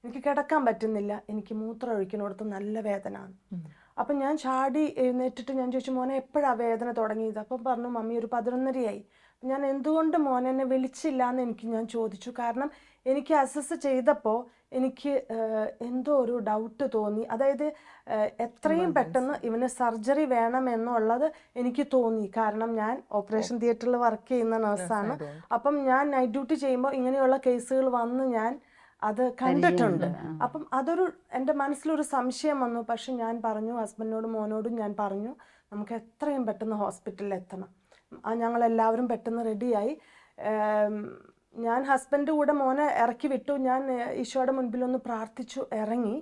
എനിക്ക് കിടക്കാൻ പറ്റുന്നില്ല, എനിക്ക് മൂത്രം ഒഴിക്കുന്നിടത്ത് നല്ല വേദന. അപ്പം ഞാൻ ചാടി എഴുന്നേറ്റിട്ട് ഞാൻ ചോദിച്ചു, മോനെ എപ്പോഴാണ് വേദന തുടങ്ങിയത്? അപ്പം പറഞ്ഞു, മമ്മി ഒരു 11:30 ഞാൻ എന്തുകൊണ്ട് മോനെ എന്നെ വിളിച്ചില്ല എന്ന് ഞാൻ ചോദിച്ചു. കാരണം എനിക്ക് അസസ് ചെയ്തപ്പോൾ എനിക്ക് എന്തോ ഒരു ഡൗട്ട് തോന്നി. അതായത് എത്രയും പെട്ടെന്ന് ഇവന് സർജറി വേണമെന്നുള്ളത് എനിക്ക് തോന്നി. കാരണം ഞാൻ ഓപ്പറേഷൻ തിയേറ്ററിൽ വർക്ക് ചെയ്യുന്ന നഴ്സാണ്. അപ്പം ഞാൻ നൈറ്റ് ഡ്യൂട്ടി ചെയ്യുമ്പോൾ ഇങ്ങനെയുള്ള കേസുകൾ വന്ന് ഞാൻ അത് കണ്ടിട്ടുണ്ട്. അപ്പം അതൊരു എൻ്റെ മനസ്സിലൊരു സംശയം വന്നു. പക്ഷെ ഞാൻ പറഞ്ഞു, ഹസ്ബൻഡിനോടും മോനോടും ഞാൻ പറഞ്ഞു, നമുക്ക് എത്രയും പെട്ടെന്ന് ഹോസ്പിറ്റലിൽ എത്തണം. ഞങ്ങളെല്ലാവരും പെട്ടെന്ന് റെഡിയായി. ഞാൻ ഹസ്ബൻഡ് കൂടെ മോനെ ഇറക്കി വിട്ടു. ഞാൻ ഈശോയുടെ മുൻപിലൊന്ന് പ്രാർത്ഥിച്ചു, ഇറങ്ങി.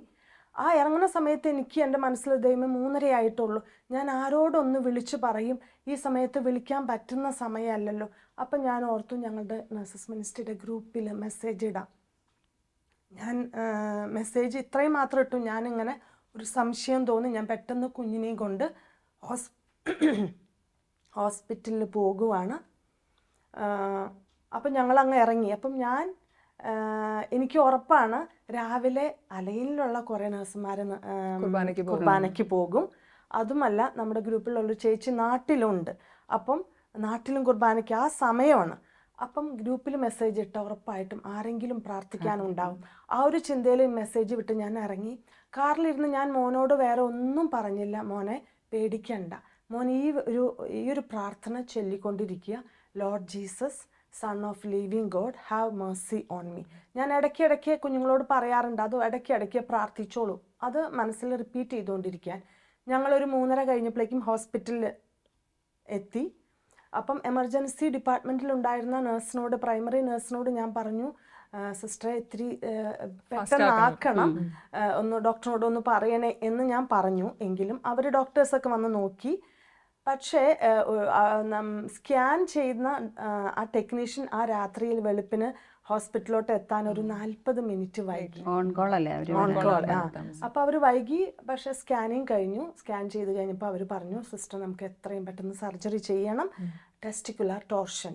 ആ ഇറങ്ങുന്ന സമയത്ത് എനിക്ക് എൻ്റെ മനസ്സിൽ ദൈവമേ 3:30 ആയിട്ടുള്ളൂ, ഞാൻ ആരോടൊന്ന് വിളിച്ചു പറയും, ഈ സമയത്ത് വിളിക്കാൻ പറ്റുന്ന സമയമല്ലല്ലോ. അപ്പം ഞാൻ ഓർത്തു ഞങ്ങളുടെ നഴ്സസ് മിനിസ്ട്രിയുടെ ഗ്രൂപ്പിൽ മെസ്സേജ് ഇടാം. ഞാൻ മെസ്സേജ് ഇത്രയും മാത്രം ഇട്ടു. ഞാനിങ്ങനെ ഒരു സംശയം തോന്നി. ഞാൻ പെട്ടെന്ന് കുഞ്ഞിനെയും കൊണ്ട് ഹോസ്പിറ്റലിൽ പോകുവാണ്. അപ്പം ഞങ്ങളങ്ങ് ഇറങ്ങി. അപ്പം എനിക്ക് ഉറപ്പാണ് രാവിലെ അലയിലുള്ള കുറേ നഴ്സുമാർ കുർബാനയ്ക്ക് പോകും. അതുമല്ല, നമ്മുടെ ഗ്രൂപ്പിലുള്ളൊരു ചേച്ചി നാട്ടിലുണ്ട്. അപ്പം നാട്ടിലും കുർബാനയ്ക്ക് ആ സമയമാണ്. അപ്പം ഗ്രൂപ്പിൽ മെസ്സേജ് ഇട്ട ഉറപ്പായിട്ടും ആരെങ്കിലും പ്രാർത്ഥിക്കാനുണ്ടാവും. ആ ഒരു ചിന്തയിൽ മെസ്സേജ് വിട്ട് ഞാൻ ഇറങ്ങി. കാറിലിരുന്ന് ഞാൻ മോനോട് വേറെ ഒന്നും പറഞ്ഞില്ല, മോനെ പേടിക്കണ്ട, മോൻ ഈ ഒരു പ്രാർത്ഥന ചൊല്ലിക്കൊണ്ടിരിക്കുക, Lord Jesus son of living God have mercy on me. ഞാൻ ഇടയ്ക്കിടയ്ക്ക് കുഞ്ഞുങ്ങളോട് പറയാറുണ്ട്, അത് ഇടയ്ക്കിടയ്ക്ക് പ്രാർത്ഥിച്ചോളൂ, അത് മനസ്സിൽ റിപ്പീറ്റ് ചെയ്തുകൊണ്ടിരിക്കാൻ. ഞങ്ങളൊരു 3:30 കഴിഞ്ഞപ്പോഴേക്കും ഹോസ്പിറ്റലിൽ എത്തി. അപ്പം എമർജൻസി ഡിപ്പാർട്ട്മെൻറ്റിലുണ്ടായിരുന്ന നഴ്സിനോട്, പ്രൈമറി നഴ്സിനോട് ഞാൻ പറഞ്ഞു, സിസ്റ്ററെ ഇത്തിരി പെട്ടെന്ന് ആക്കണം, ഡോക്ടറിനോട് ഒന്ന് പറയണേ എന്ന് ഞാൻ പറഞ്ഞു. എങ്കിലും അവർ ഡോക്ടേഴ്സൊക്കെ വന്ന് നോക്കി. പക്ഷേ സ്കാൻ ചെയ്യുന്ന ആ ടെക്നീഷ്യൻ ആ രാത്രിയിൽ വെളുപ്പിന് ഹോസ്പിറ്റലിലോട്ട് എത്താൻ ഒരു 40 മിനിറ്റ് വൈകി. On call. അപ്പോൾ അവർ വൈകി. പക്ഷേ സ്കാനിങ് കഴിഞ്ഞു. സ്കാൻ ചെയ്ത് കഴിഞ്ഞപ്പോൾ അവർ പറഞ്ഞു, സിസ്റ്റർ നമുക്ക് എത്രയും പെട്ടെന്ന് സർജറി ചെയ്യണം, ടെസ്റ്റിക്കുലർ ടോർഷൻ.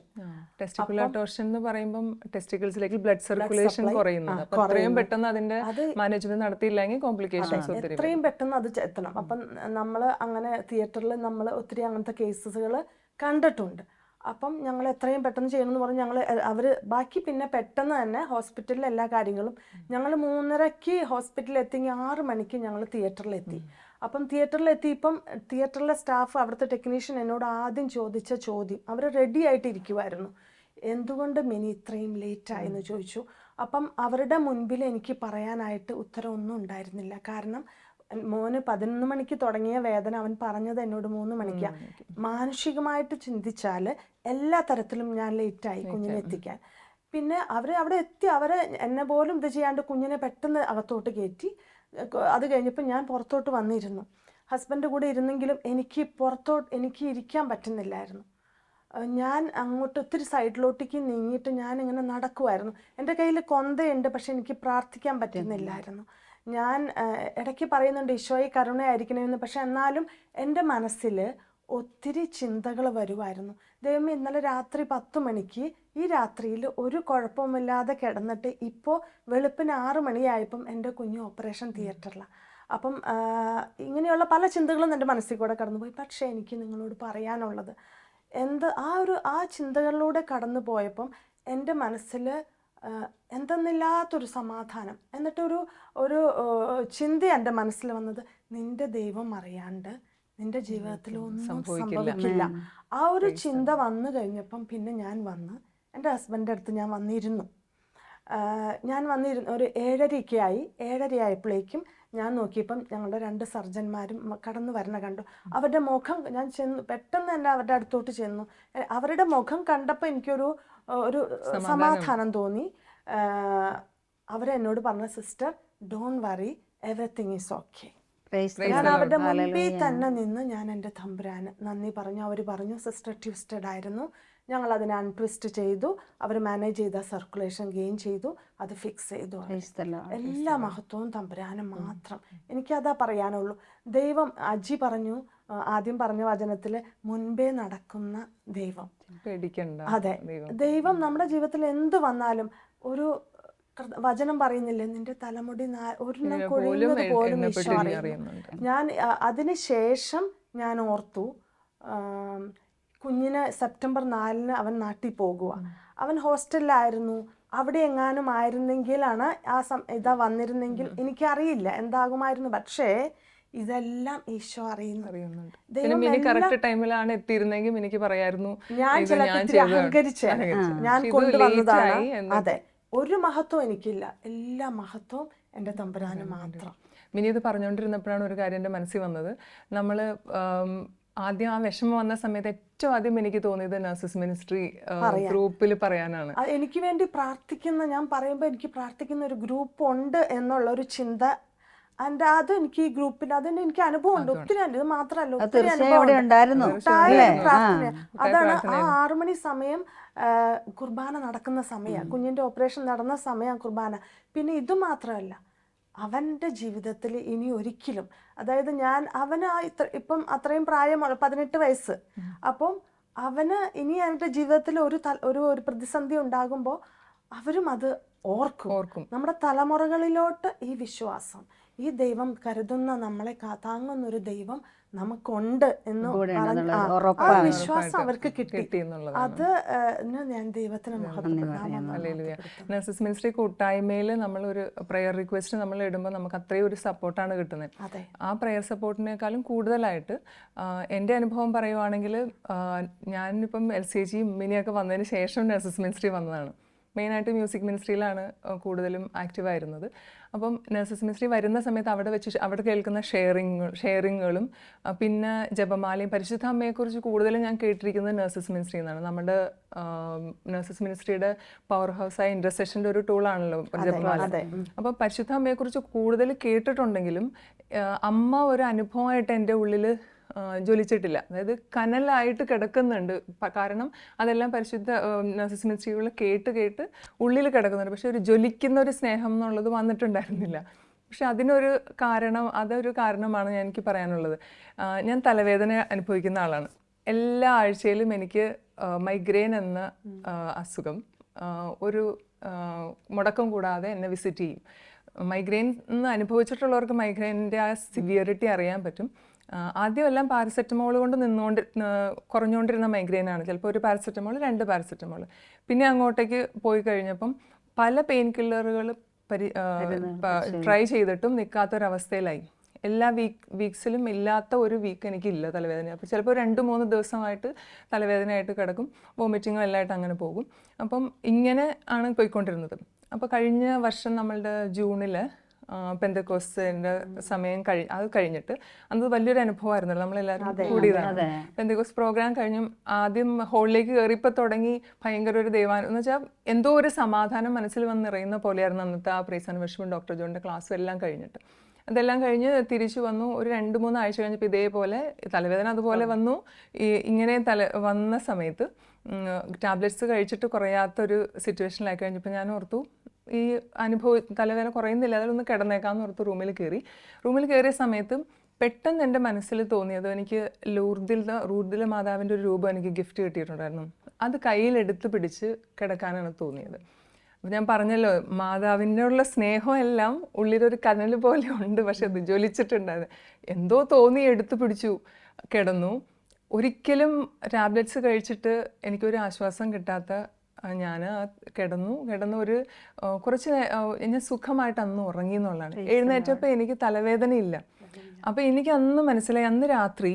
ടെസ്റ്റിക്കുലർ ടോർഷൻ എന്ന് പറയുമ്പോൾ ടെസ്റ്റിക്കിൾസിലേക്ക് ബ്ലഡ് സർക്കുലേഷൻ കുറയുന്നത്. അപ്പോൾ എത്രയും പെട്ടെന്ന് അതിന്റെ മാനേജ്മെന്റ് നടത്തിയില്ലെങ്കിൽ കോംപ്ലിക്കേഷൻസ് എത്രയും പെട്ടെന്ന് അത് എത്തണം. അപ്പം നമ്മൾ അങ്ങനെ തിയേറ്ററിൽ നമ്മൾ ഒത്തിരി അങ്ങനത്തെ കേസുകൾ കണ്ടിട്ടുണ്ട്. അപ്പം ഞങ്ങൾ എത്രയും പെട്ടെന്ന് ചെയ്യണമെന്ന് പറഞ്ഞ് അവർ ബാക്കി പിന്നെ പെട്ടെന്ന് തന്നെ ഹോസ്പിറ്റലിൽ എല്ലാ കാര്യങ്ങളും ഞങ്ങൾ 3:30 ഹോസ്പിറ്റലിൽ എത്തിയെങ്കിൽ 6 മണിക്ക് ഞങ്ങൾ തിയേറ്ററിലെത്തി. അപ്പം തിയേറ്ററിലെത്തി. ഇപ്പം തിയേറ്ററിലെ സ്റ്റാഫ്, അവിടുത്തെ ടെക്നീഷ്യൻ എന്നോട് ആദ്യം ചോദിച്ച ചോദ്യം, അവർ റെഡി ആയിട്ടിരിക്കുമായിരുന്നു, എന്തുകൊണ്ട് മിനി ഇത്രയും ലേറ്റായെന്ന് ചോദിച്ചു. അപ്പം അവരുടെ മുൻപിൽ എനിക്ക് പറയാനായിട്ട് ഉത്തരവൊന്നും ഉണ്ടായിരുന്നില്ല. കാരണം മോന് 11 മണിക്ക് തുടങ്ങിയ വേദന അവൻ പറഞ്ഞത് എന്നോട് 3 മണിക്കാണ്. മാനുഷികമായിട്ട് ചിന്തിച്ചാൽ എല്ലാ തരത്തിലും ഞാൻ ലേറ്റായി കുഞ്ഞിനെ എത്തിക്കാൻ. പിന്നെ അവിടെ എത്തി. എന്നെ പോലും ഇത് ചെയ്യാണ്ട് കുഞ്ഞിനെ പെട്ടെന്ന് അകത്തോട്ട് കയറ്റി. അത് കഴിഞ്ഞപ്പോൾ ഞാൻ പുറത്തോട്ട് വന്നിരുന്നു. ഹസ്ബൻഡ് കൂടെ ഇരുന്നെങ്കിലും എനിക്ക് ഇരിക്കാൻ പറ്റുന്നില്ലായിരുന്നു. ഞാൻ അങ്ങോട്ട് ഒത്തിരി സൈഡിലോട്ടേക്ക് നീങ്ങിയിട്ട് ഞാനിങ്ങനെ നടക്കുമായിരുന്നു. എൻ്റെ കയ്യിൽ കൊന്തയുണ്ട്, പക്ഷെ എനിക്ക് പ്രാർത്ഥിക്കാൻ പറ്റുന്നില്ലായിരുന്നു. ഞാൻ ഇടയ്ക്ക് പറയുന്നുണ്ട് ഈശോയെ കരുണയായിരിക്കണമെന്ന്. പക്ഷെ എന്നാലും എൻ്റെ മനസ്സിൽ ഒത്തിരി ചിന്തകൾ വരുമായിരുന്നു. ദൈവമേ, ഇന്നലെ രാത്രി 10 മണിക്ക് ഈ രാത്രിയിൽ ഒരു കുഴപ്പമില്ലാതെ കിടന്നിട്ട് ഇപ്പോൾ വെളുപ്പിന് 6 മണിയായപ്പം എൻ്റെ കുഞ്ഞ് ഓപ്പറേഷൻ തിയേറ്ററിലാണ്. അപ്പം ഇങ്ങനെയുള്ള പല ചിന്തകളും എൻ്റെ മനസ്സിൽ കൂടെ കടന്നുപോയി. പക്ഷേ എനിക്ക് നിങ്ങളോട് പറയാനുള്ളത് ആ ചിന്തകളിലൂടെ കടന്നു പോയപ്പം എൻ്റെ മനസ്സിൽ എന്തെന്നില്ലാത്തൊരു സമാധാനം. എന്നിട്ടൊരു ചിന്ത എൻ്റെ മനസ്സിൽ വന്നത്, നിൻ്റെ ദൈവം അറിയാണ്ട് നിൻ്റെ ജീവിതത്തിൽ ഒന്നും സംഭവിക്കില്ല. ആ ഒരു ചിന്ത വന്നു കഴിഞ്ഞപ്പം പിന്നെ ഞാൻ എൻ്റെ ഹസ്ബൻഡിൻ്റെ അടുത്ത് ഞാൻ വന്നിരുന്നു. ഒരു 7:30 ആയപ്പോഴേക്കും ഞാൻ നോക്കിയപ്പം ഞങ്ങളുടെ 2 സർജന്മാരും കടന്നു വരണ കണ്ടു. അവരുടെ മുഖം ഞാൻ പെട്ടെന്ന് തന്നെ അവരുടെ അടുത്തോട്ട് ചെന്നു. അവരുടെ മുഖം കണ്ടപ്പോൾ എനിക്കൊരു സമാധാനം തോന്നി. അവരെന്നോട് പറഞ്ഞ, sister don't worry, everything is okay. ഞാൻ അവരുടെ മുൻപിൽ തന്നെ നിന്ന് ഞാൻ എൻ്റെ തമ്പുരാന് നന്ദി പറഞ്ഞു. അവർ പറഞ്ഞു, സിസ്റ്റർ ട്വിസ്റ്റഡ് ആയിരുന്നു, ഞങ്ങൾ അതിനെ അൺട്വിസ്റ്റ് ചെയ്തു, അവർ മാനേജ് ചെയ്ത സർക്കുലേഷൻ ഗെയിൻ ചെയ്തു, അത് ഫിക്സ് ചെയ്തു. എല്ലാ മഹത്വവും തമ്പുരാന് മാത്രം. എനിക്കതാ പറയാനുള്ളൂ. ദൈവം, അജി പറഞ്ഞു, ആദ്യം പറഞ്ഞ വചനത്തിൽ മുൻപേ നടക്കുന്ന ദൈവം. പേടിക്കണ്ട. അതെ, ദൈവം നമ്മുടെ ജീവിതത്തിൽ എന്ത് വന്നാലും വചനം പറയുന്നില്ലേ, നിന്റെ തലമുടി ഒരെണ്ണം പോലും കൊഴിയുന്നത് പോലും ഈശോ എണ്ണപ്പെട്ടിരിക്കുന്നത് അറിയുന്നു. അറിയുന്നുണ്ട്. ഞാൻ അതിന് ശേഷം ഞാൻ ഓർത്തു, കുഞ്ഞിന് സെപ്റ്റംബർ 4 അവൻ നാട്ടിൽ പോകുക. അവൻ ഹോസ്റ്റലിലായിരുന്നു. അവിടെ എങ്ങാനും ആയിരുന്നെങ്കിലാണ് ഇതാ വന്നിരുന്നെങ്കിൽ എനിക്കറിയില്ല എന്താകുമായിരുന്നു. പക്ഷേ ഇതെല്ലാം ഈശോ അറിയുന്നുണ്ട്. ദൈവം മിനി കറക്റ്റ് ടൈമിലാണ് എത്തിയിരുന്നെങ്കിൽ എനിക്ക് പറയായിരുന്നു ഞാൻ ഇത് ചിലപ്പോൾ ഞാൻ ഇത്തിരി ചെയ്തതാണ്. അഹങ്കരിച്ച് ഞാൻ ഇത് കൊണ്ടുവന്നതാണ്. late ആയി എന്ന് അതെ, ഒരു മഹത്വം എനിക്കില്ല, എല്ലാ മഹത്വവും എൻ്റെ തമ്പുരാന് മാത്രം. മിനി ഇത് പറഞ്ഞുകൊണ്ടിരുന്നപ്പോഴാണ് ഒരു കാര്യം എൻ്റെ മനസ്സിൽ വന്നത്. നമ്മൾ ആദ്യം ആ വിഷമം വന്ന സമയത്ത് ഏറ്റവും ആദ്യം എനിക്ക് തോന്നിയത് നഴ്സസ് മിനിസ്ട്രി ഗ്രൂപ്പിൽ പറയാനാണ്. എനിക്ക് വേണ്ടി പ്രാർത്ഥിക്കുന്ന, ഞാൻ പറയുമ്പോൾ എനിക്ക് പ്രാർത്ഥിക്കുന്ന ഒരു ഗ്രൂപ്പ് ഉണ്ട് എന്നുള്ള ഒരു ചിന്ത, അത് എനിക്ക് ഈ ഗ്രൂപ്പിൽ അതിന് എനിക്ക് അനുഭവം ഉണ്ട്, ഒത്തിരി. ഇത് മാത്രമല്ല, ഒത്തിരി അനുഭവം. അതാണ് ആ 6 മണി സമയം കുർബാന നടക്കുന്ന സമയം, കുഞ്ഞിൻ്റെ ഓപ്പറേഷൻ നടന്ന സമയം കുർബാന. പിന്നെ ഇത് മാത്രമല്ല, അവൻ്റെ ജീവിതത്തിൽ ഇനി ഒരിക്കലും, അതായത് അവന് ഇപ്പം അത്രയും പ്രായമുള്ള 18 വയസ്സ്, അപ്പം അവന് ഇനി അവൻ്റെ ജീവിതത്തിൽ ഒരു പ്രതിസന്ധി ഉണ്ടാകുമ്പോൾ അവരും അത് ഓർക്കും. നമ്മുടെ തലമുറകളിലോട്ട് ഈ വിശ്വാസം, ഈ ദൈവം കരുതുന്ന, നമ്മളെ താങ്ങുന്നൊരു ദൈവം നമുക്കുണ്ട് എന്ന് ആ വിശ്വാസം അവർക്ക് കിട്ടി. അത് ഞാൻ ദൈവത്തിന് നഴ്സസ് മിനിസ്ട്രി കൂട്ടായ്മയിൽ നമ്മളൊരു പ്രെയർ റിക്വസ്റ്റ് നമ്മൾ ഇടുമ്പോൾ നമുക്ക് അത്രയും ഒരു സപ്പോർട്ടാണ് കിട്ടുന്നത്. ആ പ്രെയർ സപ്പോർട്ടിനേക്കാളും കൂടുതലായിട്ട് എൻ്റെ അനുഭവം പറയുവാണെങ്കിൽ, ഞാനിപ്പം LCG മിനിയൊക്കെ വന്നതിന് ശേഷം നഴ്സസ് മിനിസ്ട്രി വന്നതാണ്. മെയിനായിട്ട് മ്യൂസിക് മിനിസ്ട്രിയിലാണ് കൂടുതലും ആക്റ്റീവായിരുന്നത്. അപ്പം നഴ്സസ് മിനിസ്ട്രി വരുന്ന സമയത്ത് അവിടെ കേൾക്കുന്ന ഷെയറിങ്ങുകളും പിന്നെ ജപമാലയും പരിശുദ്ധ അമ്മയെക്കുറിച്ച് കൂടുതലും ഞാൻ കേട്ടിരിക്കുന്നത് നഴ്സസ് മിനിസ്ട്രിയിൽ നിന്നാണ്. നമ്മുടെ നഴ്സസ് മിനിസ്ട്രിയുടെ പവർ ഹൗസായ ഇൻ്റർസെഷൻ്റെ ഒരു ടൂളാണല്ലോ ജപമാല. അപ്പോൾ പരിശുദ്ധ അമ്മയെക്കുറിച്ച് കൂടുതൽ കേട്ടിട്ടുണ്ടെങ്കിലും അമ്മ ഒരു അനുഭവമായിട്ട് എൻ്റെ ഉള്ളിൽ ജ്വലിച്ചിട്ടില്ല. അതായത് കനലായിട്ട് കിടക്കുന്നുണ്ട്. കാരണം അതെല്ലാം പരിശുദ്ധ നഴ്സസ് മിനിസ്ട്രികൾ കേട്ട് ഉള്ളിൽ കിടക്കുന്നുണ്ട്. പക്ഷെ ഒരു ജ്വലിക്കുന്ന ഒരു സ്നേഹം എന്നുള്ളത് വന്നിട്ടുണ്ടായിരുന്നില്ല. പക്ഷെ അതൊരു കാരണമാണ് എനിക്ക് പറയാനുള്ളത്. ഞാൻ തലവേദന അനുഭവിക്കുന്ന ആളാണ്. എല്ലാ ആഴ്ചയിലും എനിക്ക് മൈഗ്രെയിൻ എന്ന അസുഖം ഒരു മുടക്കം കൂടാതെ എന്നെ വിസിറ്റ് ചെയ്യും. മൈഗ്രെയിൻ അനുഭവിച്ചിട്ടുള്ളവർക്ക് മൈഗ്രെയിനിൻ്റെ ആ സിവിയറിറ്റി അറിയാൻ പറ്റും. ആദ്യമെല്ലാം പാരസെറ്റമോൾ കൊണ്ട് കുറഞ്ഞുകൊണ്ടിരുന്ന മൈഗ്രെയിനാണ്. ചിലപ്പോൾ ഒരു പാരസെറ്റമോൾ 2 പാരസെറ്റമോൾ. പിന്നെ അങ്ങോട്ടേക്ക് പോയി കഴിഞ്ഞപ്പം പല പെയിൻ കില്ലറുകൾ ട്രൈ ചെയ്തിട്ടും നിൽക്കാത്തൊരവസ്ഥയിലായി. എല്ലാ വീക്സിലും ഇല്ലാത്ത ഒരു വീക്ക് എനിക്കില്ല തലവേദന. അപ്പോൾ ചിലപ്പോൾ 2-3 ദിവസമായിട്ട് തലവേദനയായിട്ട് കിടക്കും, വോമിറ്റിങ്ങും എല്ലാമായിട്ട് അങ്ങനെ പോകും. അപ്പം ഇങ്ങനെ ആണ് പോയിക്കൊണ്ടിരുന്നത്. അപ്പോൾ കഴിഞ്ഞ വർഷം നമ്മളുടെ ജൂണിൽ പെന്തക്കോസ്തിൻ്റെ സമയം അത് കഴിഞ്ഞിട്ട്, അന്ന് വലിയൊരു അനുഭവമായിരുന്നല്ലോ, നമ്മളെല്ലാവരും കൂടിയതാണ്. പെന്തക്കോസ്റ്റ് പ്രോഗ്രാം കഴിഞ്ഞും ആദ്യം ഹോളിലേക്ക് കയറിയപ്പോൾ തുടങ്ങി ഭയങ്കര ഒരു ദൈവാനം എന്ന് വെച്ചാൽ എന്തോ ഒരു സമാധാനം മനസ്സിൽ വന്ന് നിറയുന്ന പോലെയായിരുന്നു അന്നത്തെ ആ പ്രൈസ് ആൻഡ് വർഷിപ്പും ഡോക്ടർ ജോണിൻ്റെ ക്ലാസ്സും എല്ലാം കഴിഞ്ഞിട്ട്. അതെല്ലാം കഴിഞ്ഞ് തിരിച്ചു വന്നു. ഒരു 2-3 ആഴ്ച കഴിഞ്ഞപ്പോൾ ഇതേപോലെ തലവേദന അതുപോലെ വന്നു. ഇങ്ങനെ വന്ന സമയത്ത് ടാബ്ലറ്റ്സ് കഴിച്ചിട്ട് കുറയാത്തൊരു സിറ്റുവേഷനിലായി കഴിഞ്ഞപ്പോൾ ഞാൻ ഓർത്തു, ഈ തലവേദന കുറയുന്നില്ല, അതിലൊന്ന് കിടന്നേക്കാമെന്ന് ഓർത്ത് റൂമിൽ കയറിയ സമയത്ത് പെട്ടെന്ന് എൻ്റെ മനസ്സിൽ തോന്നിയത്, എനിക്ക് ലൂർദിലെ മാതാവിൻ്റെ ഒരു രൂപം എനിക്ക് ഗിഫ്റ്റ് കിട്ടിയിട്ടുണ്ടായിരുന്നു. അത് കയ്യിലെടുത്ത് പിടിച്ച് കിടക്കാനാണ് തോന്നിയത്. അപ്പം ഞാൻ പറഞ്ഞല്ലോ, മാതാവിൻ്റെ ഉള്ള സ്നേഹം എല്ലാം ഉള്ളിലൊരു കനൽ പോലെ ഉണ്ട്. പക്ഷെ അത് ജ്വലിച്ചിട്ടുണ്ടായത് എന്തോ തോന്നി എടുത്തു പിടിച്ചു കിടന്നു. ഒരിക്കലും ടാബ്ലറ്റ്സ് കഴിച്ചിട്ട് എനിക്കൊരു ആശ്വാസം കിട്ടാത്ത ഞാൻ കിടന്നു ഒരു കുറച്ച് ഞാൻ സുഖമായിട്ട് അന്ന് ഉറങ്ങി എന്നുള്ളതാണ്. എഴുന്നേറ്റപ്പോൾ എനിക്ക് തലവേദനയില്ല. അപ്പോൾ എനിക്ക് അന്ന് മനസ്സിലായി, അന്ന് രാത്രി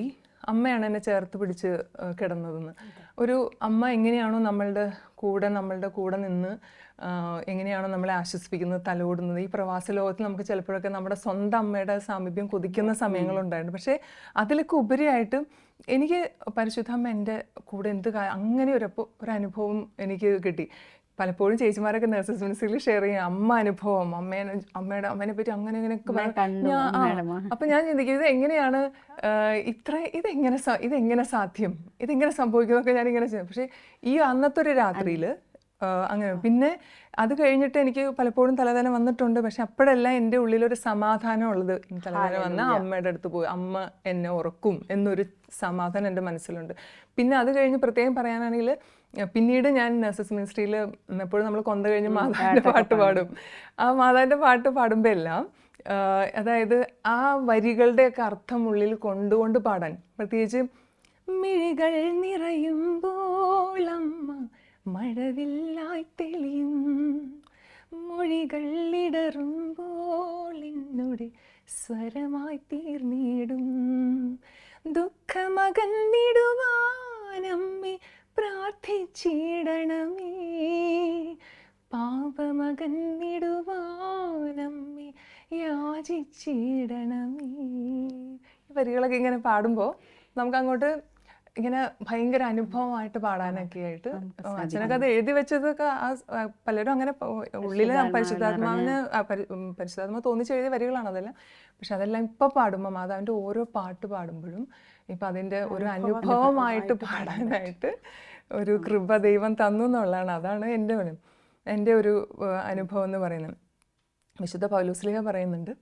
അമ്മയാണ് എന്നെ ചേർത്ത് പിടിച്ച് കിടന്നതെന്ന്. ഒരു അമ്മ എങ്ങനെയാണോ നമ്മളുടെ കൂടെ നിന്ന് എങ്ങനെയാണോ നമ്മളെ ആശ്വസിപ്പിക്കുന്നത്, തലോടുന്നത്. ഈ പ്രവാസ ലോകത്ത് നമുക്ക് ചിലപ്പോഴൊക്കെ നമ്മുടെ സ്വന്തം അമ്മയുടെ സാമീപ്യം കൊതിക്കുന്ന സമയങ്ങളുണ്ടായിരുന്നു. പക്ഷേ അതിലൊക്കെ ഉപരിയായിട്ട് എനിക്ക് പരിശുദ്ധ അമ്മ എൻ്റെ കൂടെ അങ്ങനെ ഒരു അനുഭവം എനിക്ക് കിട്ടി. പലപ്പോഴും ചേച്ചിമാരൊക്കെ നഴ്സസ് മിനിസ്ട്രിയിൽ ഷെയർ ചെയ്യും അനുഭവം, അമ്മേനെ പറ്റി അങ്ങനെ ഇങ്ങനെയൊക്കെ അപ്പം ഞാൻ ചിന്തിക്കും, ഇതെങ്ങനെയാണ് ഇതെങ്ങനെ സാധ്യം, ഇതെങ്ങനെ സംഭവിക്കുന്നതൊക്കെ ഞാനിങ്ങനെ ചെയ്യും. പക്ഷേ ഈ അന്നത്തെ ഒരു രാത്രിയിൽ അങ്ങനെ. പിന്നെ അത് കഴിഞ്ഞിട്ട് എനിക്ക് പലപ്പോഴും തലവേദന വന്നിട്ടുണ്ട്. പക്ഷെ അപ്പോഴെല്ലാം എൻ്റെ ഉള്ളിലൊരു സമാധാനം ഉള്ളത്, തലവേദന വന്നാൽ അമ്മയുടെ അടുത്ത് പോയി അമ്മ എന്നെ ഉറക്കും എന്നൊരു സമാധാനം എൻ്റെ മനസ്സിലുണ്ട്. പിന്നെ അത് കഴിഞ്ഞ് പ്രത്യേകം പറയാനാണെങ്കിൽ, പിന്നീട് ഞാൻ നഴ്സസ് മിനിസ്ട്രിയിൽ എപ്പോഴും നമ്മൾ കൊന്ത കഴിഞ്ഞ് മാതാവിൻ്റെ പാട്ട് പാടും. ആ മാതാവിൻ്റെ പാട്ട് പാടുമ്പോൾ എല്ലാം അതായത് ആ വരികളുടെയൊക്കെ അർത്ഥം ഉള്ളിൽ കൊണ്ടുകൊണ്ട് പാടാൻ, പ്രത്യേകിച്ച് മിഴികൾ നിറയുമ്പോൾ അമ്മ മഴവില്ലായി തെളിയും, മൊഴികൾ ഇടറുമ്പോൾ എന്നോട് സ്വരമായി തീർന്നിടും, ദുഃഖമകന്നിടുവാനമ്മേ പ്രാർത്ഥിച്ചിടണമേ, പാപമകന്നിടുവാനമ്മേ യാചിച്ചിടണമേ. ഈ വരികളൊക്കെ ഇങ്ങനെ പാടുമ്പോൾ നമുക്ക് അങ്ങോട്ട് ഇങ്ങനെ ഭയങ്കര അനുഭവമായിട്ട് പാടാനൊക്കെ ആയിട്ട്, അച്ഛനൊക്കെ അത് എഴുതി വെച്ചതൊക്കെ പലരും അങ്ങനെ ഉള്ളിൽ പരിശുദ്ധാത്മാ തോന്നിച്ച് എഴുതിയ വരികളാണ് അതെല്ലാം. പക്ഷെ അതെല്ലാം ഇപ്പം പാടുമ്പോൾ മാതാവിൻ്റെ ഓരോ പാട്ട് പാടുമ്പോഴും ഇപ്പം അതിൻ്റെ ഒരു അനുഭവമായിട്ട് പാടാനായിട്ട് ഒരു കൃപ ദൈവം തന്നു എന്നുള്ളതാണ്. അതാണ് എൻ്റെ ഒരു അനുഭവം എന്ന് പറയുന്നത്. വിശുദ്ധ പൗലോസ്ലീഹ പറയുന്നുണ്ട്,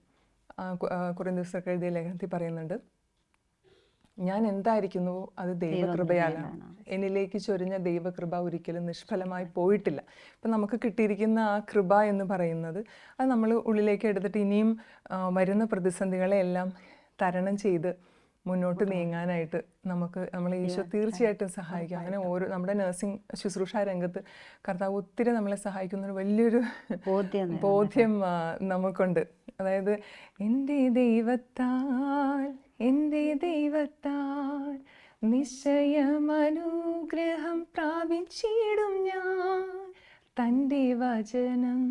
കൊരിന്ത്യർക്ക് എഴുതിയ ലേഖനത്തിൽ പറയുന്നുണ്ട്, ഞാൻ എന്തായിരിക്കുന്നുവോ അത് ദൈവകൃപയാലാണ്, എന്നിലേക്ക് ചൊരിഞ്ഞ ദൈവകൃപ ഒരിക്കലും നിഷ്ഫലമായി പോയിട്ടില്ല. ഇപ്പം നമുക്ക് കിട്ടിയിരിക്കുന്ന ആ കൃപ എന്ന് പറയുന്നത് അത് നമ്മൾ ഉള്ളിലേക്ക് എടുത്തിട്ട് ഇനിയും വരുന്ന പ്രതിസന്ധികളെ എല്ലാം തരണം ചെയ്ത് മുന്നോട്ട് നീങ്ങാനായിട്ട് നമ്മളെ ഈശോ തീർച്ചയായിട്ടും സഹായിക്കും. അങ്ങനെ നമ്മുടെ നഴ്സിംഗ് ശുശ്രൂഷ രംഗത്ത് കർത്താവ് ഒത്തിരി നമ്മളെ സഹായിക്കുന്ന ഒരു വലിയൊരു ബോധ്യം നമുക്കുണ്ട്. അതായത് എൻ്റെ ദൈവത്താൽ നിശ്ചയമനുഗ്രഹം പ്രാപിച്ചിടും ഞാൻ, തൻ്റെ വചനം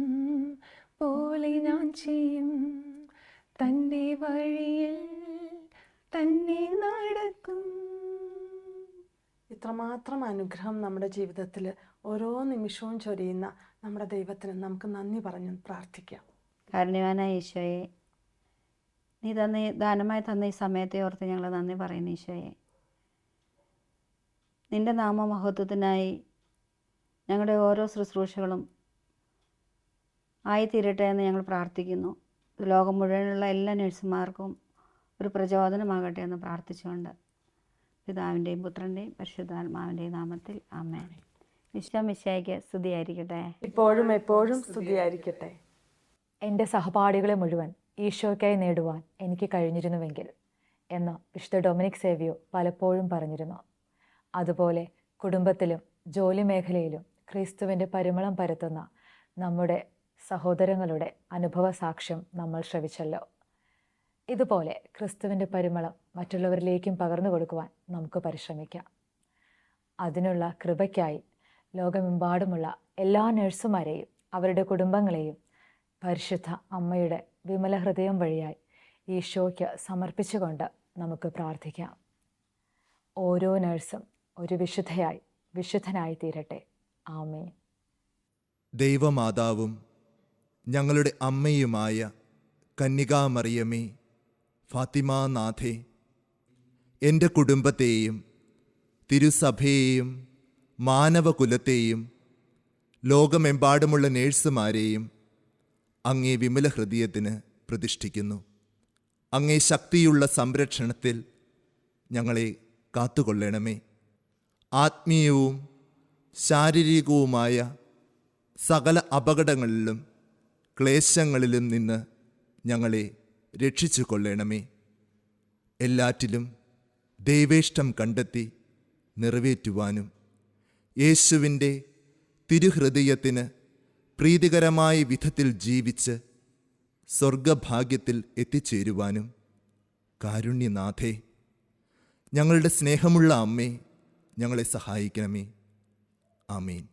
പോലെ ഞാൻ ചെയ്യും, തൻ്റെ വഴിയിൽ തന്നെ നടക്കും. ഇത്രമാത്രം അനുഗ്രഹം നമ്മുടെ ജീവിതത്തിൽ ഓരോ നിമിഷവും ചൊരിയുന്ന നമ്മുടെ ദൈവത്തിന് നമുക്ക് നന്ദി പറഞ്ഞ് പ്രാർത്ഥിക്കാം. കാരുണ്യവാനായ ഈശോയെ, നീ ദാനമായി തന്ന ഈ സമയത്തെ ഓർത്ത് ഞങ്ങൾ നന്ദി പറയുന്നു ഈശോയെ. നിൻ്റെ നാമമഹത്വത്തിനായി ഞങ്ങളുടെ ഓരോ ശുശ്രൂഷകളും ആയിത്തീരട്ടെ എന്ന് ഞങ്ങൾ പ്രാർത്ഥിക്കുന്നു. ലോകം മുഴുവനുള്ള എല്ലാ നഴ്സുമാർക്കും ഒരു പ്രചോദനമാകട്ടെ എന്ന് പ്രാർത്ഥിച്ചുകൊണ്ട് പിതാവിൻ്റെയും പുത്രൻ്റെയും പരിശുദ്ധാത്മാവിൻ്റെയും നാമത്തിൽ ആമേൻ. ഈശോ മിശിഹായ്ക്ക് സ്തുതിയായിരിക്കട്ടെ, ഇപ്പോഴും എപ്പോഴും സ്തുതിയായിരിക്കട്ടെ. എൻ്റെ സഹപാഠികളെ മുഴുവൻ ഈശോയ്ക്കായി നേടുവാൻ എനിക്ക് കഴിഞ്ഞിരുന്നുവെങ്കിൽ എന്ന് വിശുദ്ധ ഡൊമിനിക് സേവിയോ പലപ്പോഴും പറഞ്ഞിരുന്നു. അതുപോലെ കുടുംബത്തിലും ജോലി മേഖലയിലും ക്രിസ്തുവിൻ്റെ പരിമളം പരത്തുന്ന നമ്മുടെ സഹോദരങ്ങളുടെ അനുഭവ സാക്ഷ്യം നമ്മൾ ശ്രവിച്ചല്ലോ. ഇതുപോലെ ക്രിസ്തുവിൻ്റെ പരിമളം മറ്റുള്ളവരിലേക്കും പകർന്നു കൊടുക്കുവാൻ നമുക്ക് പരിശ്രമിക്കാം. അതിനുള്ള കൃപയ്ക്കായി ലോകമെമ്പാടുമുള്ള എല്ലാ നഴ്സുമാരെയും അവരുടെ കുടുംബങ്ങളെയും പരിശുദ്ധ അമ്മയുടെ വിമല ഹൃദയം വഴിയായി ഈശോയ്ക്ക് സമർപ്പിച്ചുകൊണ്ട് നമുക്ക് പ്രാർത്ഥിക്കാം. ഓരോ നഴ്സും ഒരു വിശുദ്ധനായി തീരട്ടെ. ആമേൻ. ദൈവമാതാവും ഞങ്ങളുടെ അമ്മയുമായ കന്യകാമറിയമേ, ഫാത്തിമാനാഥേ, എൻ്റെ കുടുംബത്തെയും തിരുസഭയെയും മാനവകുലത്തെയും ലോകമെമ്പാടുമുള്ള നേഴ്സുമാരെയും അങ്ങേ വിമല ഹൃദയത്തിന് പ്രതിഷ്ഠിക്കുന്നു. അങ്ങേ ശക്തിയുള്ള സംരക്ഷണത്തിൽ ഞങ്ങളെ കാത്തുകൊള്ളണമേ. ആത്മീയവും ശാരീരികവുമായ സകല അപകടങ്ങളിലും ക്ലേശങ്ങളിലും നിന്ന് ഞങ്ങളെ രക്ഷിച്ചു കൊള്ളണമേ. എല്ലാറ്റിലും ദൈവേഷ്ടം കണ്ടെത്തി നിറവേറ്റുവാനും യേശുവിൻ്റെ തിരുഹൃദയത്തിന് പ്രീതികരമായ വിധത്തിൽ ജീവിച്ച് സ്വർഗഭാഗ്യത്തിൽ എത്തിച്ചേരുവാനും കാരുണ്യനാഥേ, ഞങ്ങളുടെ സ്നേഹമുള്ള അമ്മേ, ഞങ്ങളെ സഹായിക്കണമേ. ആമേൻ.